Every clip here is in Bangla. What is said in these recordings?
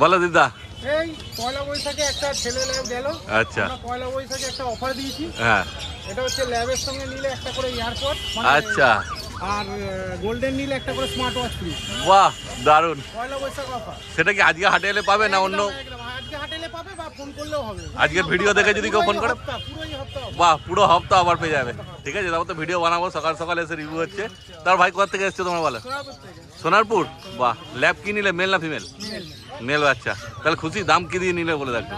বলো দিদা। এই পয়লা বৈশাখে একটা ছেলে ল্যাব গেল। আচ্ছা, পয়লা বৈশাখে একটা অফার দিয়েছি। হ্যাঁ, এটা হচ্ছে ল্যাবের সঙ্গে নিলে একটা করে এয়ারপড, আচ্ছা, আর গোল্ডেন নিলে একটা করে স্মার্ট ওয়াচ ফ্রি। বাহ, দারুন। পয়লা বৈশাখ অফার। সেটা কি আজকে হাটে এলে পাবে না অন্য? আজকে হাটে এলে পাবে বা ফোন করলেও হবে। আজকের ভিডিও দেখে যদি কেউ ফোন করে, পুরোই হপ্তাহ। বাহ, পুরো হপ্তাহ আবার পেয়ে যাবে। ঠিক আছে, তারপর তো ভিডিও বানাবো, সকাল সকাল এসে রিভিউ হচ্ছে। তার ভাই কোথা থেকে এসছো তোমরা বলো? সোনারপুর। বাহ, ল্যাব কি নিলে, মেল না ফিমেল? মেল। আচ্ছা, তাহলে খুশি? দাম কি দিয়ে নিলে বলে দেখো।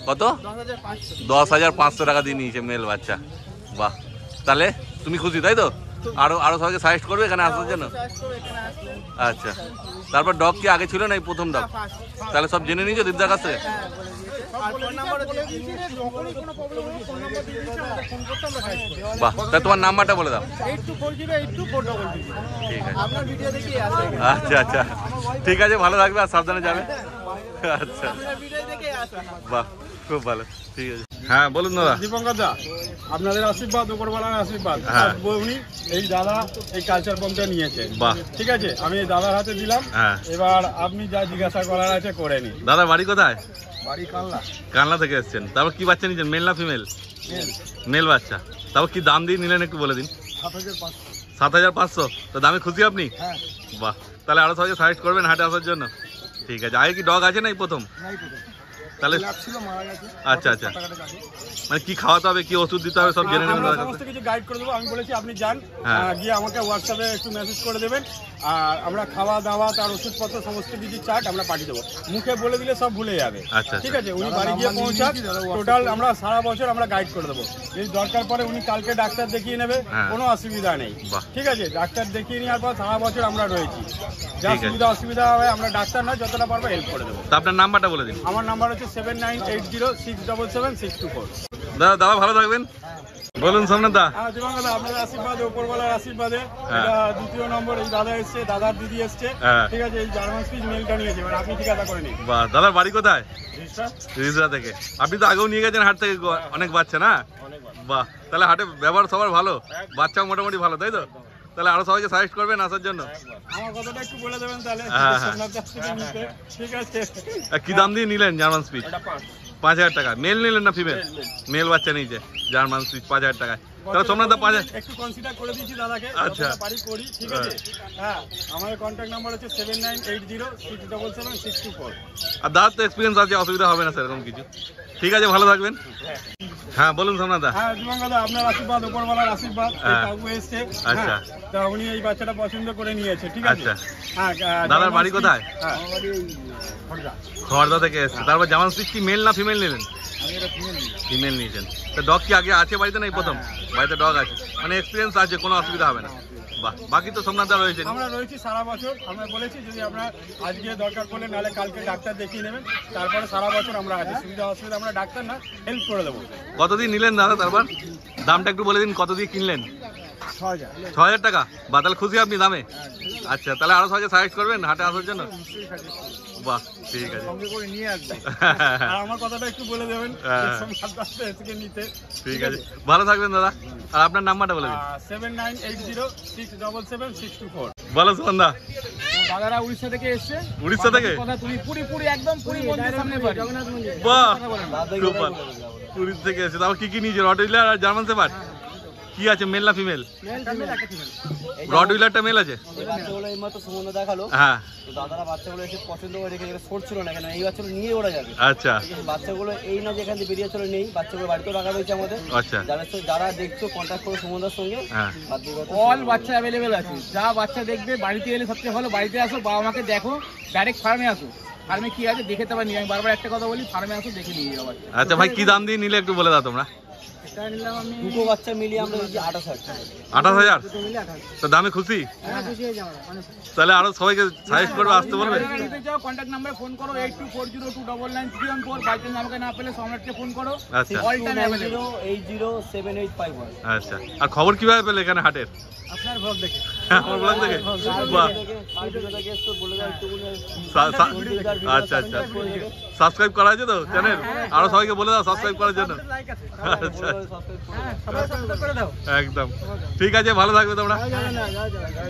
কত? 10,500 টাকা দিয়ে নিয়েছে মেল বাচ্চা। বাহ, তাহলে তুমি খুশি তাই তো? আরো সবাইকে সাজেস্ট করবে এখানে আসার জন্য? আচ্ছা, তারপর ডগ কি আগে ছিল না এই প্রথম ডগ? তাহলে সব জেনে নিয়েছো দিদার কাছে? বাহ, তাহলে তোমার নাম্বারটা বলে দাও। ঠিক আছে, আচ্ছা আচ্ছা, ঠিক আছে, ভালো থাকবে আর সাবধানে যাবে। আচ্ছা, বাহ, খুব ভালো, ঠিক আছে। হ্যাঁ বলুন দাদা। দীপঙ্কর দা, আপনাদের আশীর্বাদ, উপরওয়ালার আশীর্বাদ। হ্যাঁ। উনি এই দাদা এই কালচার পাম্পটা নিয়েছে। বাহ, ঠিক আছে, আমি দাদার হাতে দিলাম। হ্যাঁ, এবার আপনি যা জিজ্ঞাসা করার আছে করে নিন। দাদা বাড়ি কোথায়? বাড়ি কালনা। কানলা থেকে এসছেন। তারপর কি বাচ্চা নিয়েছেন, মেল না ফিমেল? মেল বাচ্চা। তারপর কি দাম দিয়ে নিলেন একটু বলে দিন। 7,500। তো দামে খুশি আপনি? বাহ, তাহলে আরো সবাইকে সাজেস্ট করবেন হাটে আসার জন্য। ঠিক আছে, আগে কি ডগ আছে না এই প্রথম? তাহলে আচ্ছা আচ্ছা, মানে কি খাওয়াতে হবে, কি ওষুধ দিতে হবে সব জেনে নেবেন। সমস্ত কিছু গাইড করে দেবো। আমি বলেছি আপনি যান, গিয়ে আমাকে হোয়াটসঅ্যাপে একটু মেসেজ করে দেবেন, আর আমরা খাওয়া দাওয়া তার ওষুধপত্র সমস্ত কিছু চার্ট আমরা পাঠিয়ে দেবো। মুখে বলে দিলে সব ভুলে যাবে। আচ্ছা, ঠিক আছে, উনি বাড়ি গিয়ে পৌঁছাক, টোটাল আমরা সারা বছর আমরা গাইড করে দেবো। যদি দরকার পড়ে উনি কালকে ডাক্তার দেখিয়ে নেবে, কোনো অসুবিধা নেই। ঠিক আছে, ডাক্তার দেখিয়ে নেওয়ার পর সারা বছর আমরা রয়েছি। যা সুবিধা অসুবিধা হবে আমরা ডাক্তার নয়, যতটা পারবো হেল্প করে দেবো। আপনার নাম্বারটা বলে দিন। আমার নাম্বার হচ্ছে 7980677624। দাদা, দাদা ভালো থাকবেন। বলুন সোমনাথ দা। হ্যাঁ দীপঙ্কর দা, আপনাদের আশীর্বাদে, উপরওয়ালার আশীর্বাদে এটা দ্বিতীয় নম্বর এই দাদা এসছে, দাদার দিদি এসছে। ঠিক আছে, এই জার্মান স্পিচ মেলটা নিয়েছে, এবার আপনি জিজ্ঞাসা করে নিন। বাহ, দাদার বাড়ি কোথায়? রিজরা থেকে। আপনি তো আগেও নিয়ে গেছেন হাট থেকে অনেক বাচ্চা না? বাহ, তাহলে হাটে ব্যবহার সবার ভালো, বাচ্চাও মোটামুটি ভালো তাই তো? তাহলে আরো সবাইকে সাজেস্ট করবেন আসার জন্য। আমার কথাটা একটু বলে দেবেন তাহলে। ঠিক আছে, কি দাম দিয়ে নিলেন জার্মান স্পিচ? 5,000 টাকা। মেল নিলেন না ফিমেল? মেল বাচ্চা নিয়েছে জার্মান স্পিচ 5,000 টাকায়। তাহলে সোমনাথ দা 5,000 একটু কনসিডার করে দিয়েছি দাদাকে। আচ্ছা, বাড়ি করি। ঠিক আছে, হ্যাঁ, আমাদের কন্ট্যাক্ট নাম্বার হচ্ছে 7980677624। আর দাদার তো এক্সপিরিয়েন্স আছে, অসুবিধা হবে না সেরকম কিছু। ঠিক আছে, ভালো থাকবেন। হ্যাঁ বলুন সোমনাথ দা। হ্যাঁ দীপঙ্কর দা, আপনার আশীর্বাদ, উপরওয়ালার আশীর্বাদ। কাকু এসছে। আচ্ছা, তা উনি এই বাচ্চাটা পছন্দ করে নিয়েছে। ঠিক আছে, আচ্ছা। হ্যাঁ। দাদার বাড়ি কোথায়? খড়দা। খড়দা থেকে এসছে। তারপর জার্মান স্পিচ কি মেল না ফিমেল নিলেন? ফিমেল নিয়েছেন। তো ডগ কি আগে আছে বাড়িতে, নাই প্রথম? বাড়িতে ডগ আছে, মানে এক্সপিরিয়েন্স আছে, কোনো অসুবিধা হবে না। বাহ, বাকি তো সোমনাথ দা রয়েছে। আমরা রয়েছি সারা বছর। আমরা বলেছি যদি আপনার আজকে দরকার পড়লে নাহলে কালকে ডাক্তার দেখিয়ে নেবেন, তারপরে সারা বছর আমরা আছি। সুবিধা অসুবিধা আমরা ডাক্তার না, হেল্প করে দেবো। কতদিন নিলেন দাদা? তারপর দামটা একটু বলে দিন, কত দিয়ে কিনলেন? 6,000 টাকা। বা, তাহলে খুশি আপনি দামে? আচ্ছা, তাহলে আরো সবাইকে সাজেস্ট করবেন হাটে আসার জন্য। বাহ, ঠিক আছে, আমার কথাটা একটু বলে দেবেন নিতে। ঠিক আছে, ভালো থাকবেন দাদা। আর আপনার নাম্বারটা বলে দিন। 7980677624। বলো সন্ধ্যা। দাদারা উড়িষ্যা থেকে এসছে। উড়িষ্যা থেকে? তুমি পুরি পুরি একদম পুরি মন্দির সামনে বাড়ি, জগন্নাথ মন্দির। বাহ, খুব ভালো। উড়িষ্যা থেকে এসেছে। তারপর কি কি নিয়েছে? রটউইলার আর জার্মান শেপার্ড? কি আছে, মেল না ফিমেল? রটউইলারটা মেল আছে। বাচ্চাগুলো এইমাত্র সম্বন্ধ দেখালো। হ্যাঁ, দাদারা বাচ্চাগুলো এসে পছন্দ করে রেখে সরছিল না কেন, এই বাচ্চাগুলো নিয়ে ওরা যাবে। আচ্ছা, বাচ্চাগুলো এই না যেখান থেকে বেরিয়ে চলে নেই, বাচ্চাগুলো বাড়িতেও রাখা রয়েছে আমাদের। আচ্ছা, যারা দেখছো কন্ট্যাক্ট করো সুমনদার সঙ্গে। অল বাচ্চা অ্যাভেলেবেল আছে। যা বাচ্চা দেখবে বাড়িতে এলে সবচেয়ে ভালো। বাড়িতে আসো, বাবা মাকে দেখো, ডাইরেক্ট ফার্মে আসো। ফার্মে কি আছে দেখে তো আবার নিয়ে। আমি বারবার একটা কথা বলি, ফার্মে আসো, দেখে নিয়ে যাও। আচ্ছা ভাই, কি দাম দিয়ে নিলে একটু বলে দাও তোমরা। নিলাম আমি দুটো বাচ্চা মিলিয়ে আমরা 28,000। 28,000? তো দামে খুশি? তাহলে আরো সবাইকে সাজেস্ট করবে, আসতে বলবে। কন্ট্যাক্ট নাম্বারে ফোন করো 8240299314। বাই চান্স আমাকে না পেলে সম্রাটকে ফোন করো। আচ্ছা, অল টাইম अवेलेबल। 807851। আচ্ছা, আর খবর কিভাবে পেলে এখানে হাটের? আপনার ব্লগ দেখে। আমার ব্লগ দেখে? বাহ, আচ্ছা আচ্ছা, সাবস্ক্রাইব করা আছে তো চ্যানেল? আরো সবাইকে বলে দাও সাবস্ক্রাইব করার জন্য। আচ্ছা, একদম ঠিক আছে, ভালো থাকবে তোমরা।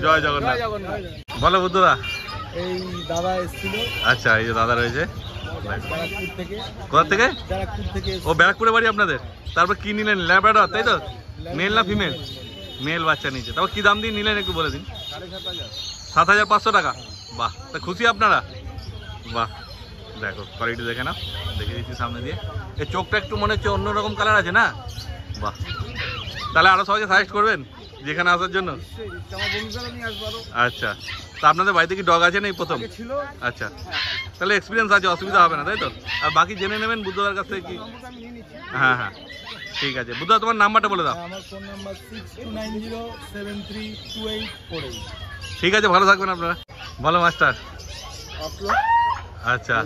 জয় জগন্নাথ। বলো বুদ্ধদা। এই দাদা এসেছিল আচ্ছা, এই যে দাদা রয়েছে ব্যারাকপুর থেকে। কোথা থেকে? ব্যারাকপুর থেকে ও ব্যারাকপুরে বাড়ি আপনাদের। তারপর কি নিলেন? ল্যাব্রাডর তাই তো? মেল না ফিমেল? মেল বাচ্চা নিচে। তারপর কি দাম দিয়ে নিলেন একটু বলে দিন। 7,500 টাকা। বাহ, তা খুশি আপনারা? বাহ, দেখো কোয়ালিটি দেখে না, দেখে দিচ্ছি সামনে দিয়ে। এই চোখটা একটু মনে হচ্ছে অন্যরকম কালার আছে না? বাহ, তাহলে আরো সবাইকে সাজেস্ট করবেন যেখানে আসার জন্য? আচ্ছা, তা আপনাদের বাড়িতে কি ডগ আছে না এই প্রথম? আচ্ছা, তাহলে এক্সপিরিয়েন্স আছে, অসুবিধা হবে না তাই তো? আর বাকি জেনে নেবেন বুদ্ধদার কাছ থেকে কি। হ্যাঁ হ্যাঁ, ঠিক আছে। বুদ্ধদা তোমার নাম্বারটা বলে দাও। আমার ফোন নাম্বার 6290732848। ঠিক আছে, ভালো থাকবেন আপনারা। বলো মাস্টার। আচ্ছা,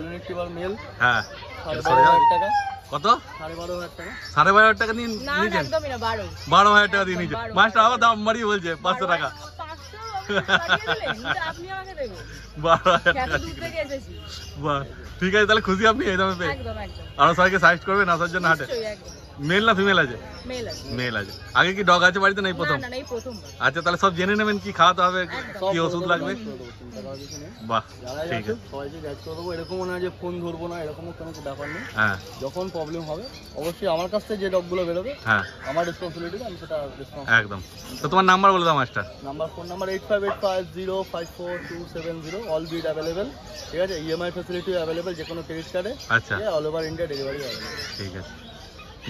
মেল হ্যাঁ, 12,500 টাকা। কত? 12,500 টাকা। 12,500 টাকা নিয়ে নিয়েছেন? 12,000 টাকা দিয়ে নিয়েছেন। মাস্টার আবার দাম বাড়িয়ে বলছে 500 টাকা। 12,000 টাকা। বাহ, ঠিক আছে, তাহলে খুশি আপনি এই দামে পেয়ে? আরো সবাইকে সাজেস্ট করবেন আসার জন্য হাটে? মেল না ফিমেল আছে? মেল আছে। আগে কি ডগ আছে বাড়িতে নাকি প্রথম? আচ্ছা, তাহলে সব জেনে নেবেন কি খাওয়াতে হবে, কি ওষুধ লাগবে। বাহ, ঠিক আছে। সবাইকে গাইড করে দেবো। এরকমও না যে ফোন ধরবো না, এরকমও কোনো ব্যাপার নেই। হ্যাঁ, যখন প্রবলেম হবে অবশ্যই আমার কাছ থেকে যে ডগগুলো বেরোবে হ্যাঁ, আমার রেসপন্সিবিলিটি, আমি সেটা রেসপন্স। একদম। তো তোমার নাম্বার বলে দাও মাস্টার। ফোন নাম্বার 8585054270, অল বিড অ্যাভেলেবেল। ঠিক আছে, ইএমআই ফ্যাসিলিটি অ্যাভেলেবেল, যে কোনো ক্রেডিট কার্ডে। আচ্ছা, all over India delivery available. ঠিক আছে,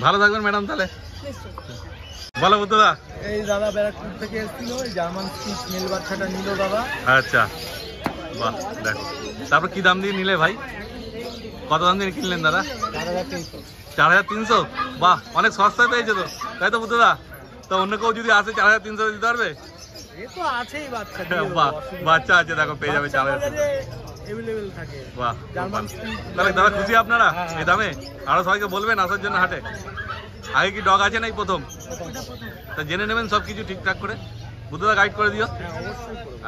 ভালো থাকবেন ম্যাডাম। তাহলে বলো বুদ্ধদা। এই দাদা ব্যারাকপুর থেকে এসেছিল, ওই জার্মান স্পিচ মেল বাচ্চাটা নিল দাদা। আচ্ছা, বাহ, দেখো। তারপর কি দাম দিয়ে নিলে ভাই? কত দাম দিয়ে কিনলেন দাদা? 4,300। 4,300? বাহ, অনেক সস্তায় পেয়েছে তো, তাই তো বুদ্ধদা? তো অন্য কেউ যদি আসে 4,300 দিতে পারবে? এ তো আছেই বাচ্চা। বাহ, বাচ্চা আছে, দেখো পেয়ে যাবে 4,300। অ্যাভেলেবল থাকে। বাহ, জার্মান স্পিচ। তাহলে দাদা খুশি আপনারা এই দামে? আরো সবাইকে বলবেন আসার জন্য হাটে। আগে কি ডগ আছে নাই প্রথম? তা জেনে নেবেন সব কিছু ঠিকঠাক করে। বুদ্ধদা গাইড করে দিও।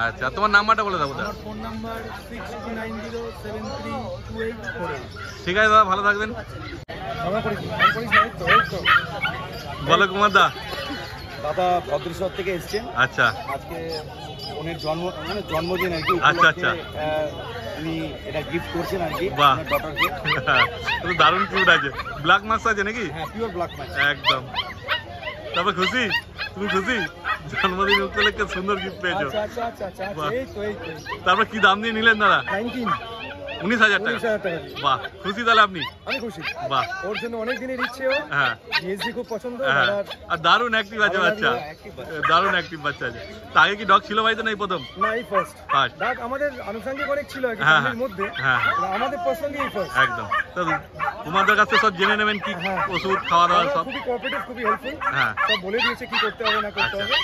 আচ্ছা, তোমার নাম্বারটা বলে দাও বুদ্ধদা। আমার ফোন নাম্বার 6290732848। ঠিক আছে দাদা, ভালো থাকবেন। বলো কুমার দা। দাদা ভদ্রেশ্বর থেকে এসছেন। আচ্ছা, আজকে ওনের জন্মদিন আর কি। আচ্ছা, আচ্ছা। উনি এটা গিফট করছেন আর কি বাহ, ডটারকে। দারুণ কিউট আছে। ব্ল্যাক মাস্ক আছে নাকি? হ্যাঁ, পিওর ব্ল্যাক ম্যাচ। একদম। তারপর খুশি? তুমি খুশি? জন্মদিন উপলক্ষে সুন্দর গিফট পেয়েছো। আচ্ছা আচ্ছা আচ্ছা, বাহ। এই তো। তারপর কি দাম দিয়ে নিলেন দাদা? 19,000 19,000 টাকা। টাকা। বাহ, খুশি তাহলে আপনি? আমি খুশি। বাহ, ওর জন্য অনেক দিনের ইচ্ছে। ও হ্যাঁ জিএসডি খুব পছন্দ। হ্যাঁ, আর দারুণ অ্যাক্টিভ আছে বাচ্চা। দারুণ অ্যাক্টিভ বাচ্চা আছে। তা আগে কি ডগ ছিল বাড়িতে নাই প্রথম? না, এই ফার্স্ট। ফার্স্ট। ডাক আমাদের আনুষঙ্গিক অনেক ছিল আর কি হ্যাঁ, ফ্যামিলির মধ্যে। হ্যাঁ, আমাদের পার্সোনালি এই ফার্স্ট। একদম। তো তোমাদের কাছে সব জেনে নেবেন কি হ্যাঁ। ওষুধ খাওয়া দাওয়া সব। খুবই কোঅপারেটিভ, খুবই হেল্পফুল। হ্যাঁ, সব বলে দিয়েছে কি করতে হবে না করতে হবে,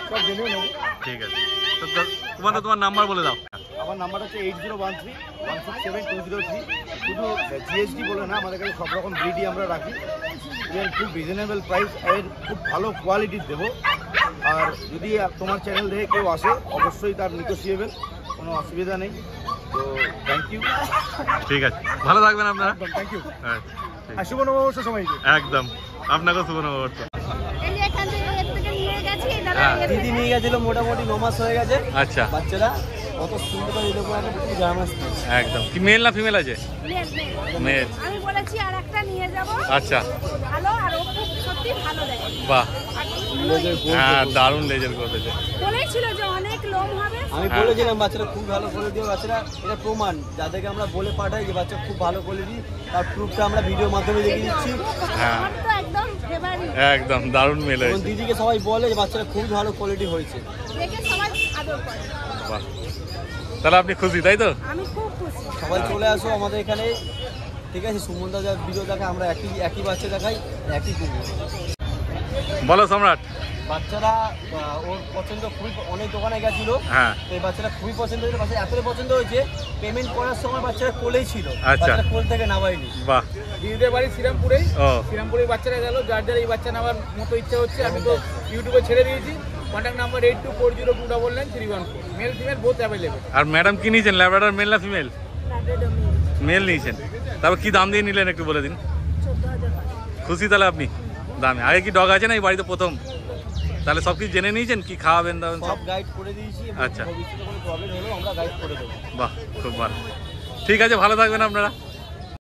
সব জেনেও নেবো। ঠিক আছে। তো তোমার নাম্বার বলে দাও। আমার নাম্বার হচ্ছে 8013-167-203। শুধু জিএসডি বলে না, আমাদের কাছে সব রকম ব্রিডই আমরা রাখি। খুব রিজনেবল প্রাইস, এর খুব ভালো কোয়ালিটির দেবো। আর যদি তোমার চ্যানেল দেখে কেউ আসে অবশ্যই তার নেগোসিয়েবল, কোনো অসুবিধা নেই। তো থ্যাংক ইউ। ঠিক আছে, ভালো থাকবেন আপনারা। Thank you. হ্যাঁ, ঠিক আর শুভ নববর্ষ সবাইকে। একদম, আপনাকেও শুভ নববর্ষ। হ্যাঁ। দিদি নিয়ে গেছিল, মোটামুটি 9 মাস হয়ে গেছে। আচ্ছা, বাচ্চারা কত সুন্দর জার্মান স্পিচ। একদম। কি মেল না ফিমেল আছে? মেল। আমি বলেছি আর একটা নিয়ে যাব। আচ্ছা, ভালো, আর ও খুব সত্যি ভালো দেখে। বাহ, হ্যাঁ, দারুণ লেজের করেছে। বলেছিল যে অনেক লোম হবে। আমি বলেছিলাম বাচ্চারা খুব ভালো কোয়ালিটি। বাচ্চারা এটা প্রমাণ, যাদেরকে আমরা বলে পাঠাই যে বাচ্চা খুব ভালো কোয়ালিটি, তার প্রুফটা আমরা ভিডিওর মাধ্যমে দেখিয়ে দিচ্ছি। হ্যাঁ, আমার তো একদম ফেভারিট। একদম দারুণ মেল এবং হয়েছে। দিদিকে সবাই বলে যে বাচ্চারা খুব ভালো কোয়ালিটি হয়েছে। দেখে সবাই আদর করে। বাহ, তাহলে আপনি খুশি তাই তো? আমি খুব খুশি। সবাই চলে আসো আমাদের এখানে। ঠিক আছে, সুমন দা যা ভিডিও দেখায় আমরা একই বাচ্চা দেখাই, একই কুকুর। বলো সম্রাট। বাচ্চারা ওর পছন্দ খুবই, অনেক দোকানে গেছিল। হ্যাঁ, তো এই বাচ্চারা খুবই পছন্দ হয়েছে। বাচ্চা এতটাই পছন্দ হয়েছে, পেমেন্ট করার সময় বাচ্চারা কোলেই ছিল। আচ্ছা। বাচ্চারা কোল থেকে নামায়নি। বাহ, দিদিদের বাড়ি শ্রীরামপুরেই। ও শ্রীরামপুরের বাচ্চারা গেল, যার যার এই বাচ্চা নেওয়ার মতো ইচ্ছা হচ্ছে। আমি তো ইউটিউবে ছেড়ে দিয়েছি। Contact number 8240299314। Male female both available. আর ম্যাডাম কি নিয়েছেন? ল্যাব্রাডর মেল না ফিমেল? মেল নিয়েছেন। তারপর কি দাম দিয়ে নিলেন একটু বলে দিন। 14,000 খুশি তাহলে আপনি দামে? আগে কি ডগ আছে না এই বাড়িতে প্রথম? তাহলে সব কিছু জেনে নিয়েছেন কি খাওয়াবেন দাবেন সব গাইড করে দিয়েছি। আচ্ছা। ভবিষ্যতে কোনো প্রবলেম হলেও আমরা গাইড করে দেবো। বাহ, খুব ভালো। ঠিক আছে, ভালো থাকবেন আপনারা।